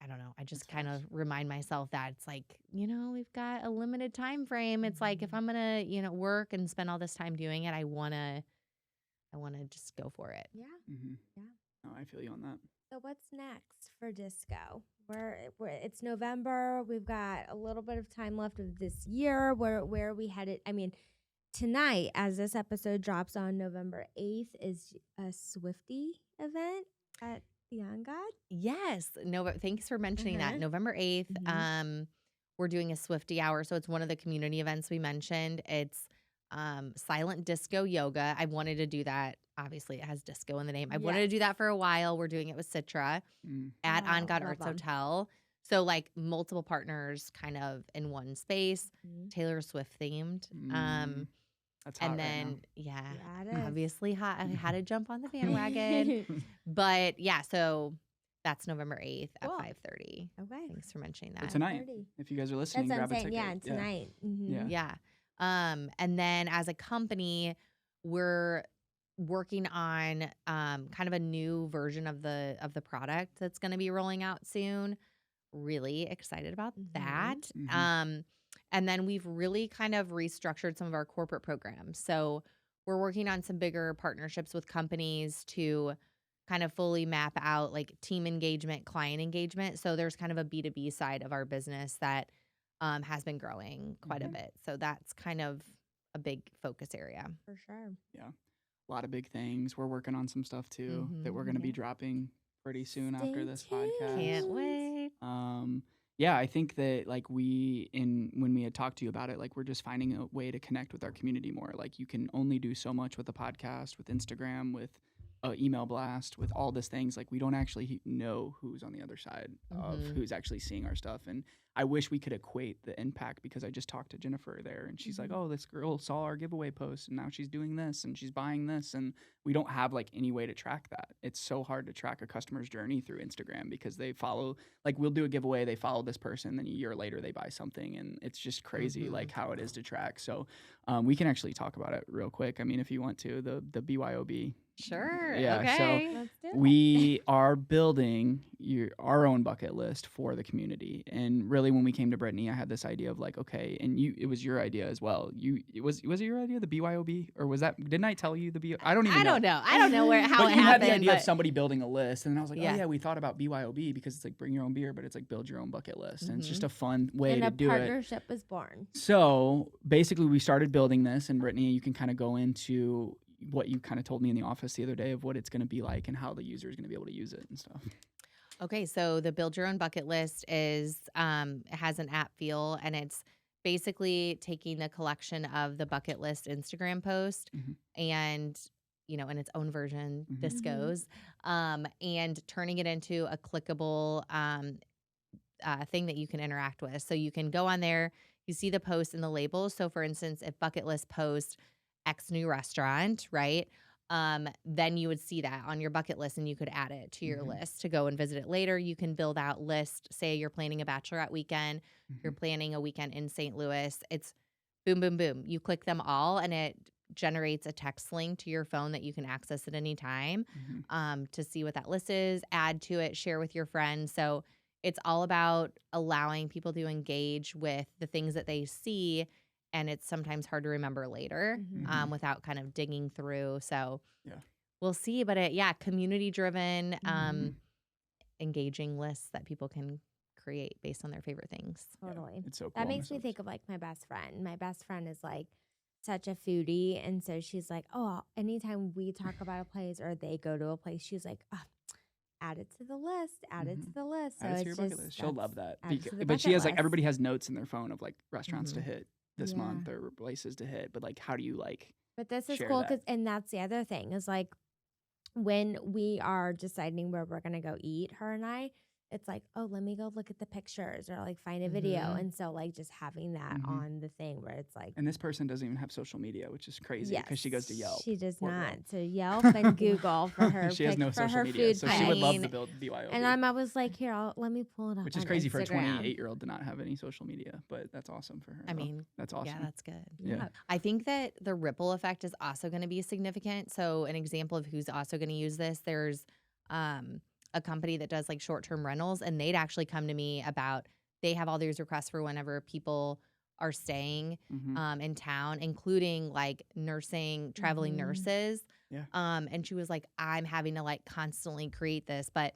I don't know. I just That's kind of facts. remind myself that it's like, you know, we've got a limited time frame. It's like if I'm going to, you know, work and spend all this time doing it, I want to just go for it. Yeah. Yeah. No, I feel you on that. So what's next for disco? It's November. We've got a little bit of time left of this year. Where are we headed? I mean, tonight, as this episode drops on November 8th, is a Swiftie event at Beyond God. Yes. No, but thanks for mentioning that. Uh-huh. November 8th, we're doing a Swiftie hour. So it's one of the community events we mentioned. It's silent disco yoga. I've wanted to do that obviously it has disco in the name. I wanted to do that for a while. We're doing it with Citra at On God Arts Hotel. So like multiple partners kind of in one space, Taylor Swift themed. That's hot and then right Yeah, obviously hot. I had to jump on the bandwagon. But yeah, so that's November 8th at 5:30. Okay. Thanks for mentioning now. that. So tonight, if you guys are listening, That's grab a insane. ticket. Yeah, tonight. Mm-hmm. Yeah. And then as a company, we're working on kind of a new version of the product that's going to be rolling out soon. Really excited about that. And then we've really kind of restructured some of our corporate programs. So we're working on some bigger partnerships with companies to kind of fully map out like team engagement, client engagement. So there's kind of a B2B side of our business that has been growing quite a bit. So that's kind of a big focus area. For sure. Yeah. A lot of big things. We're working on some stuff too that we're going to be dropping pretty soon after this podcast. Can't wait. Yeah, I think that like when we had talked to you about it, like we're just finding a way to connect with our community more. Like you can only do so much with a podcast, with Instagram, with email blast, with all these things. Like we don't actually know who's on the other side of who's actually seeing our stuff. And I wish we could equate the impact, because I just talked to Jennifer there and she's like, oh, this girl saw our giveaway post and now she's doing this and she's buying this. And we don't have like any way to track that. It's so hard to track a customer's journey through Instagram, because they follow, like we'll do a giveaway, they follow this person, then a year later they buy something, and it's just crazy like how it is to track. So we can actually talk about it real quick. I mean, if you want to, the BYOB. Sure. Yeah. Okay. Let's do it. We are building our own bucket list for the community. And really, when we came to Brittany, I had this idea of like, okay, and it was your idea as well. Was it your idea, the BYOB, or was that? Didn't I tell you the BYOB? I don't even. I don't know. I don't know how but it you happened. had the idea but of somebody building a list, and then I was like, Yeah. oh yeah, we thought about BYOB because it's like bring your own beer, but it's like build your own bucket list, and it's just a fun way And to a do it. partnership was born. So basically, we started building this, and Brittany, you can kind of go into what you kind of told me in the office the other day of what it's going to be like and how the user is going to be able to use it and stuff. Okay, so the Build Your Own Bucket List is it has an app feel, and it's basically taking the collection of the bucket list Instagram post and in its own version, this goes, and turning it into a clickable thing that you can interact with. So you can go on there, you see the post and the labels. So for instance, if bucket list post X new restaurant, right? Then you would see that on your bucket list and you could add it to your list to go and visit it later. You can build out list. Say you're planning a bachelorette weekend, you're planning a weekend in St. Louis. It's boom, boom, boom. You click them all and it generates a text link to your phone that you can access at any time to see what that list is, add to it, share with your friends. So it's all about allowing people to engage with the things that they see. And it's sometimes hard to remember later without kind of digging through. So we'll see. But community driven, engaging lists that people can create based on their favorite things. Totally. Yeah, it's so cool. That makes me think of like my best friend. My best friend is like such a foodie. And so she's like, oh, anytime we talk about a place or they go to a place, she's like, oh, add it to the list, add it to the list. So add it to it's your bucket just, list. She'll love that. add it to the But she bucket has like list. everybody has notes in their phone of like restaurants to hit this Yeah. month or places to hit. But like, how do you like? But this is share cool that. and that's the other thing is like when we are deciding where we're gonna go eat, her and I, it's like, oh, let me go look at the pictures or like find a video. And so like just having that on the thing where it's like, And this person doesn't even have social media, which is crazy because she goes to Yelp. She does Poor not. girl. So Yelp and Google for her. She has no for social her media, food so she would love page. to build BYOB. And I was like, here, let me pull it up. which is on crazy for a Instagram. 28-year-old to not have any social media, but that's awesome for her. I though. mean, that's awesome. Yeah, that's good. Yeah. I think that the ripple effect is also going to be significant. So an example of who's also going to use this, there's a company that does like short-term rentals, and they'd actually come to me about they have all these requests for whenever people are staying in town, including like nursing, traveling nurses. Yeah. And she was like, I'm having to like constantly create this, but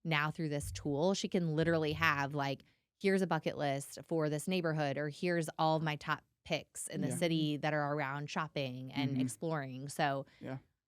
now through this tool, she can literally have like, here's a bucket list for this neighborhood, or here's all of my top picks in the city that are around shopping and exploring. So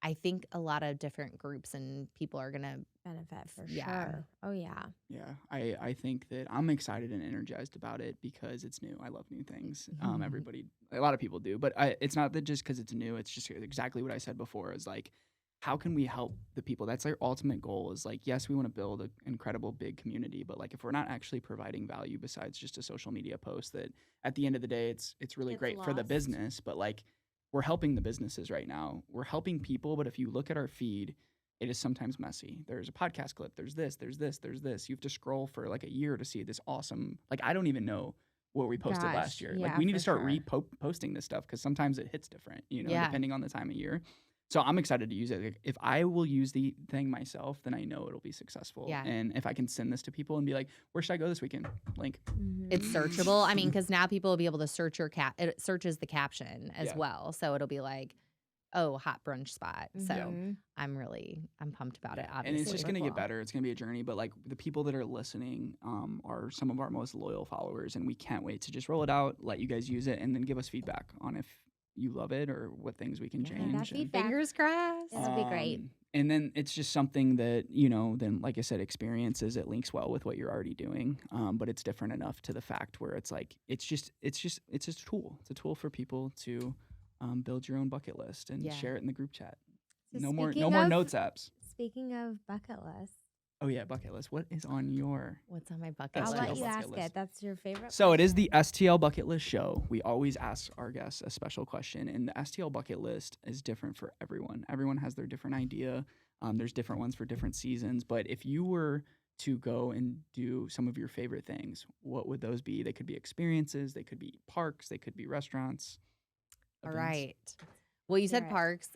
I think a lot of different groups and people are going to benefit for Yeah. sure. Oh yeah. Yeah, I think that I'm excited and energized about it because it's new. I love new things. A lot of people do, but it's not that just because it's new. It's just exactly what I said before. Is like how can we help the people? That's our ultimate goal is like, yes, we want to build an incredible big community, but like if we're not actually providing value besides just a social media post, that at the end of the day, it's really It's great for the lost. business, but like we're helping the businesses right now. We're helping people, but if you look at our feed, it is sometimes messy. There's a podcast clip. There's this, there's this, there's this. You have to scroll for like a year to see this awesome, like I don't even know what we posted Gosh, last year. Like yeah, we need for to start sure. posting this stuff because sometimes it hits different, Yeah. depending on the time of year. So I'm excited to use it. Like, if I will use the thing myself, then I know it'll be successful. Yeah. And if I can send this to people and be like, where should I go this weekend? Link. It's searchable. I mean, because now people will be able to search your it searches the caption as Yeah. well. So it'll be like, oh, hot brunch spot. So Mhm. I'm pumped about it, Yeah, obviously. and it's just Super going to get cool. better. It's going to be a journey. But like the people that are listening are some of our most loyal followers. And we can't wait to just roll it out, let you guys use it, and then give us feedback on if you love it or what things we can Yeah, change. that and- feedback. Fingers crossed. It'll be great. And then it's just something that, then like I said, experiences, it links well with what you're already doing. But it's different enough to the fact where it's like, it's just a tool. It's a tool for people to build your own bucket list and Yeah. share it in the group chat. So No more speaking of- notes apps. Speaking of bucket list, Oh yeah, bucket list. What is on your? What's on my bucket I'll STL let list? you bucket ask list. it. That's your favorite. So it is question. the STL bucket list show. We always ask our guests a special question, and the STL bucket list is different for everyone. Everyone has their different idea. There's different ones for different seasons. But if you were to go and do some of your favorite things, what would those be? They could be experiences. They could be parks. They could be restaurants. All events. right. Well, you said Right. parks.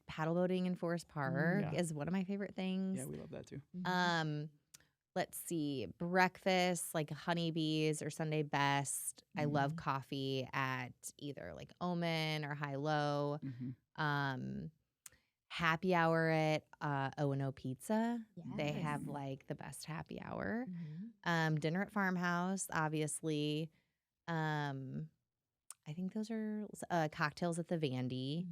Paddle boating in Forest Park Yeah. is one of my favorite things. Yeah, we love that too. Let's see, breakfast like honeybees or Sunday best. I love coffee at either like Omen or High Low. Mm-hmm. Happy hour at O&O Pizza. They Yes. have like the best happy hour. Mhm. Dinner at Farmhouse, obviously. I think those are cocktails at the Vandy.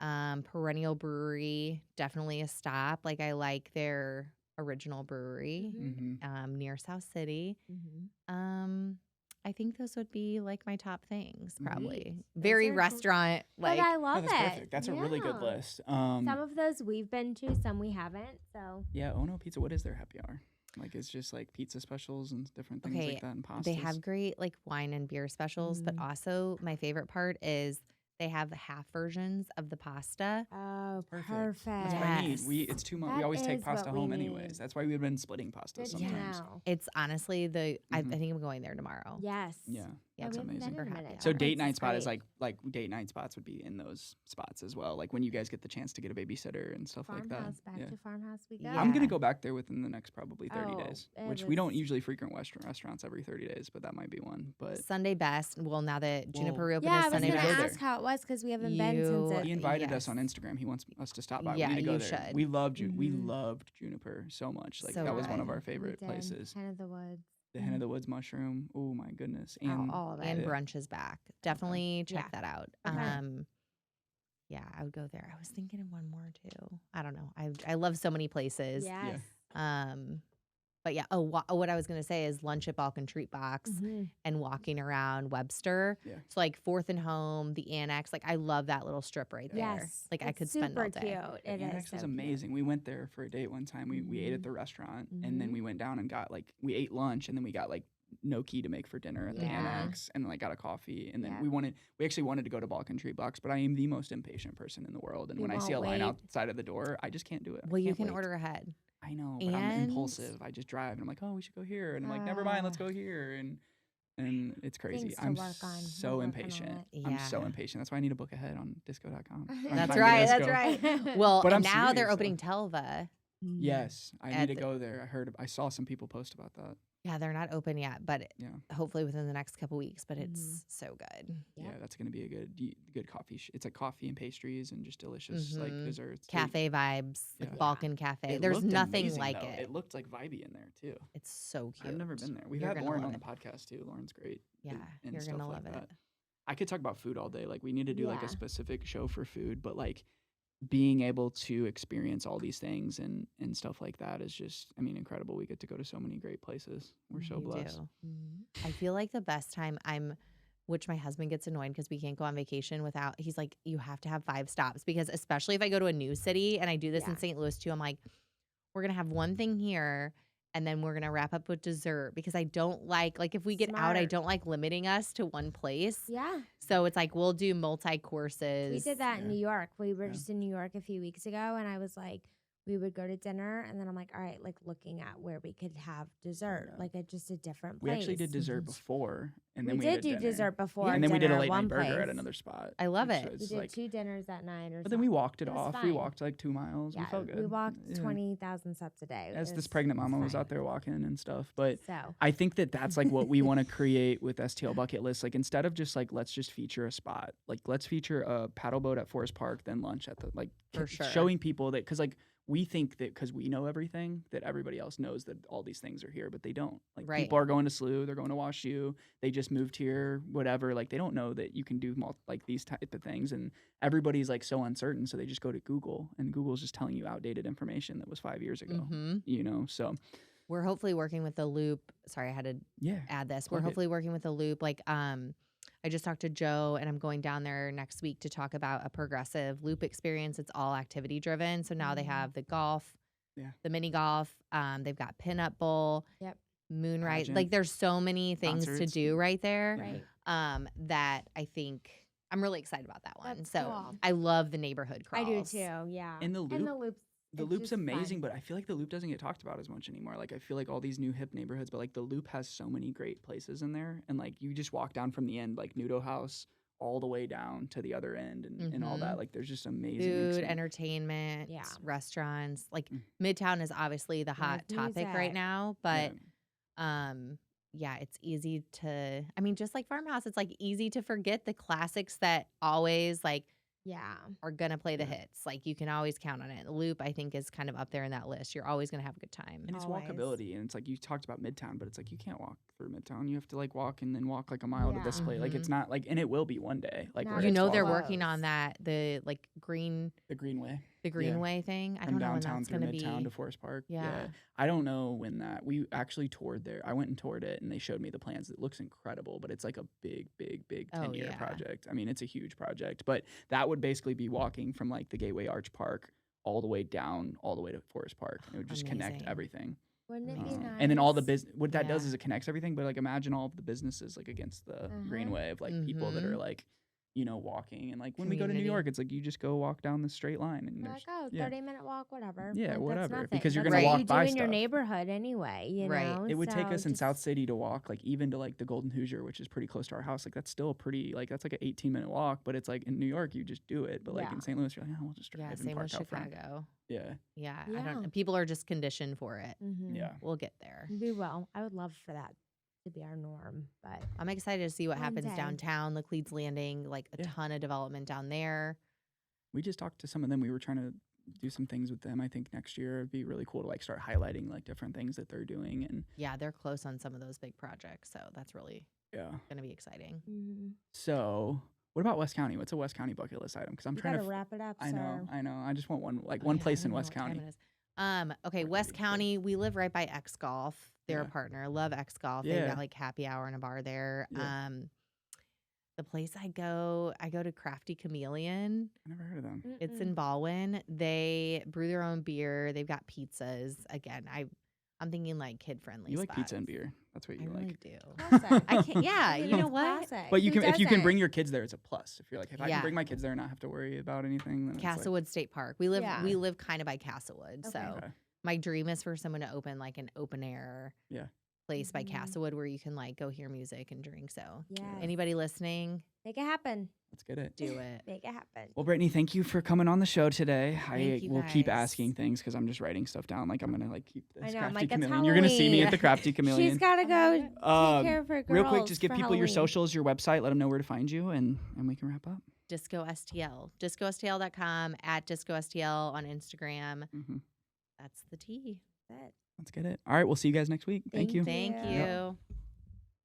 Mhm. Perennial Brewery, definitely a stop. Like I like their original brewery Mhm. Mm-hmm. near South City. Mhm. I think those would be like my top things, probably. Those Very are gr- restaurant, like But I love that's it. perfect. That's a really good Yeah. list. Some of those we've been to, some we haven't. So Yeah, Ono Pizza. What is their happy hour? Like it's just like pizza specials and different things Okay, like that and pastas. they have great like wine and beer specials, but Mm. also my favorite part is they have half versions of the pasta. oh, Perfect. perfect. That's what I need. Yes. It's too much. We That always take is what pasta we home need. anyways. That's why we've been splitting pasta Good to sometimes. know. It's honestly I Mhm. think I'm going there tomorrow. Yes. Yeah, Yeah, that's we haven't amazing. been in a For minute. happy So hour. date This night spot is great. like date night spots would be in those spots as well. Like when you guys get the chance to get a babysitter and stuff like that. Farmhouse. Back Yeah. to farmhouse we go. I'm gonna Yeah. go back there within the next probably 30 Oh, days, it which we don't was- usually frequent Western restaurants every 30 days, but that might be one. But Sunday best. Well, now that Juniper Well, reopened Yeah, I his was Sunday gonna gonna go best. ask how it was because we haven't been since You- it. he invited us on yes. Instagram. He wants us to stop by. Yeah, we need to go you there. should. We loved you. We Mhm. loved Juniper so much. Like So that was one of good. our We favorite did. places. Hen of the Woods. The Hen of the Woods mushroom. Oh my goodness. And all of it. And Yeah. brunch is back. Definitely check Yeah. that out. Okay. Yeah, I would go there. I was thinking of one more too. I don't know. I love so many places. Yes. But yeah. Oh, what I was gonna say is lunch at Balkan Treat Box Mhm. and walking around Webster. Yeah. So like Fourth and Home, the Annex. Like I love that little strip right there. Yes. Like I It's could spend all super day. cute. It the is Annex was so cute. amazing. We went there for a date one time. We ate at Mhm. the restaurant and then Mhm. we went down and got we ate lunch and then we got gnocchi to make for dinner at the Yeah. Annex and then got a coffee and then Yeah. we actually wanted to go to Balkan Treat Box, but I am the most impatient person in the world. And We when I see a won't line wait. outside of the door, I just can't do it. I Well, you can't can wait. order ahead. I know, but I'm And- impulsive. I just drive and I'm like, oh, we should go here. And I'm like, never mind, let's Ah. go here. And it's crazy. Things to I'm work on. so We're working on impatient. it. I'm so Yeah. impatient. That's why I need to book ahead on disco.com. That's Time to right. That's disco. right. Well, But I'm now they're serious, though. opening Telva. Yes, I At need to the- go there. I saw some people post about that. Yeah, they're not open yet, but Yeah, hopefully within the next couple weeks. But it's so good. yeah, Yep. that's gonna be a good coffee. It's like coffee and pastries and just delicious like Mhm. desserts. Cafe vibes, like Yeah. Balkan Cafe. It There's looked nothing amazing, like though. it. It looked like vibey in there too. It's so cute. I've never been there. We've You're had gonna Lauren love on the it. podcast too. Lauren's great. Yeah, and you're stuff gonna like love that. it. I could talk about food all day. Like we need to do like Yeah. a specific show for food, but like being able to experience all these things and stuff like that is just, I mean, incredible. We get to go to so many great places. We're so You blessed. do. Mhm. I feel like the best time I'm which my husband gets annoyed because we can't go on vacation without, he's like, you have to have 5 stops, because especially if I go to a new city, and I do this in St. Louis too, I'm like, we're going to have one thing here and then we're going to wrap up with dessert, because I don't like if we get out, I don't like limiting us to one place. Yeah. So it's like, we'll do multi-courses. We did that in New York. We were just in New York a few weeks ago, and I was like, we would go to dinner, and then I'm like, all right, like looking at where we could have dessert, like at just a different place. We actually did dessert before, and then we we did do dinner. dessert before, and then we did a dinner late at night one burger place. at another spot. I love it. We did 2 dinners that night, or but then we walked it It was off. We fine. walked like 2 miles. Yeah, We felt good. we walked 20,000 steps a day. As this pregnant mama was fine. out there walking and stuff. But So I think that that's like what we want to create with STL Bucket List. Like, instead of just like, let's just feature a spot, like let's feature a paddle boat at Forest Park, then lunch at the, like, For sure. showing people that, because like we think that because we know everything, that everybody else knows that all these things are here, but they don't. Like, Right. people are going to SLU, they're going to Wash U, they just moved here, whatever. Like, they don't know that you can do like these type of things, and everybody's like so uncertain, so they just go to Google, and Google's just telling you outdated information that was 5 years ago. Mm-hmm. You know, so We're hopefully working with the Loop. Sorry, I had to add this. We're Plug it. hopefully working with the Loop. Like, I just talked to Joe, and I'm going down there next week to talk about a progressive Loop experience. It's all activity driven. So now they have the golf, the mini golf. They've got pinup bowl, moonrise. Pageant. Like, there's so many things to Concerts. do right there. right. That I think I'm really excited about that one. That's So cool. I love the neighborhood I crouls. do too. Yeah. And the Loop. And the loops. The it's Loop's just amazing, fun. but I feel like the Loop doesn't get talked about as much anymore. Like, I feel like all these new hip neighborhoods, but like the Loop has so many great places in there, and like you just walk down from the end, like Nudo House, all the way down to the other end, and all that. Like, there's just amazing Food, experience. entertainment, Yeah. restaurants. Like, Midtown is obviously the hot Live topic right music. now, but yeah, it's easy to, I mean, just like Farmhouse, it's like easy to forget the classics that always like Yeah. are gonna play the Yeah. hits. Like, you can always count on it. The Loop, I think, is kind of up there in that list. You're always gonna have a good time. And it's Always. walkability, and it's like you talked about Midtown, but it's like you can't walk through Midtown. You have to like walk and then walk like a mile to this Yeah. place. Like, it's not like, and it will be one day. Like, Now where You it's know they're walkable. working on that, the like the Greenway. the Greenway thing. I From don't know when downtown that's through gonna be. Midtown to Forest Park. Yeah. I don't know when that. We actually toured there. I went and toured it, and they showed me the plans. It looks incredible, but it's like a big, big, big Oh, 10-year yeah. project. I mean, it's a huge project, but that would basically be walking from like the Gateway Arch Park all the way down, all the way to Forest Park. And it would just connect Amazing. everything. Wouldn't it be nice? And then all the business, what that does Yeah. is it connects everything. But like, imagine all of the businesses like against the Greenway of like people that are Mhm. like, you know, walking. And like when we go to New Community. York, it's like you just go walk down the straight line, and You're there's like, oh, yeah. 30-minute walk, whatever. Yeah, Like, that's whatever, nothing. because you're That's gonna what walk you do by in your stuff. neighborhood anyway. You Right. know, It would take So us in just- South City to walk, like even to like the Golden Hoosier, which is pretty close to our house. Like, that's still a pretty, like, that's like an 18-minute walk, but it's like in New York, you just do it. But like Yeah. in St. Louis, you're like, oh, we'll just drive Yeah, and same park with out front. Chicago. Yeah. Yeah, I Yeah. don't. People are just conditioned for it. Mhm. Yeah. We'll get there. We will. I would love for that to be our norm, but I'm excited to see what One happens day. downtown, Laclede's Landing, like a Yeah. ton of development down there. We just talked to some of them. We were trying to do some things with them. I think next year it'd be really cool to like start highlighting like different things that they're doing. And Yeah, they're close on some of those big projects, so that's really yeah. going to be exciting. So what about West County? What's a West County bucket list item? Because I'm you trying gotta to. wrap it up, I sir. know. I just want one Oh, one yeah, I place don't in know West what time County. it is. Okay, Where West do you County. We live right by X Golf. They're a Yeah. partner. Love X Golf. They've Yeah. got like happy hour and a bar there. Yeah. The place I go to Crafty Chameleon. I never heard of them. It's in Baldwin. They brew their own beer. They've got pizzas. Again, I'm thinking like kid friendly. You like pizza and beer. That's what I you really like. do. Classic. I can't. Yeah, It's you know what? classic. But you Who can if you can doesn't? bring your kids there, it's a plus. If you're like, if I Yeah. can bring my kids there and not have to worry about anything, then it's like, Castlewood State Park. We live Yeah. kind of by Castlewood. So Okay. okay. my dream is for someone to open like an open air place by Mhm. Castlewood where you can like go hear music and drink. So Yes. anybody listening, Make it happen. Let's get it. do it. Make it happen. Well, Brittany, thank you for coming on the show today. Thank you will keep guys. asking things because I'm just writing stuff down. Like, I'm gonna like keep this I know, I'm crafty like, it's chameleon. You're gonna see me at the Halloween. crafty chameleon. She's gotta go take care of her girls. Real quick, just give for people your Halloween. socials, your website, let them know where to find you, and we can wrap up. Disco STL. DiscoSTL.com, at Disco STL on Instagram. Mhm. That's the tea. That's it. Let's get it. All right, we'll see you guys next week. Thank you. Thank Yeah. you.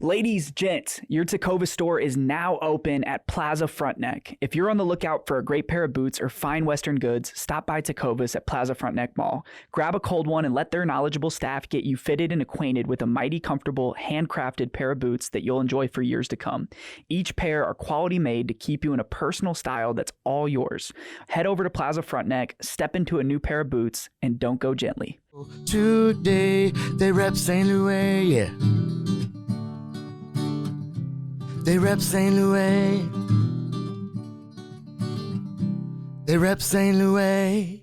Ladies, gents, your Tacova store is now open at Plaza Frontneck. If you're on the lookout for a great pair of boots or fine Western goods, stop by Tacovas at Plaza Frontneck Mall. Grab a cold one and let their knowledgeable staff get you fitted and acquainted with a mighty comfortable, handcrafted pair of boots that you'll enjoy for years to come. Each pair are quality made to keep you in a personal style that's all yours. Head over to Plaza Frontneck, step into a new pair of boots, and don't go gently. Today, they rep St. Louis, yeah. They rep St. Louis. They rep St. Louis.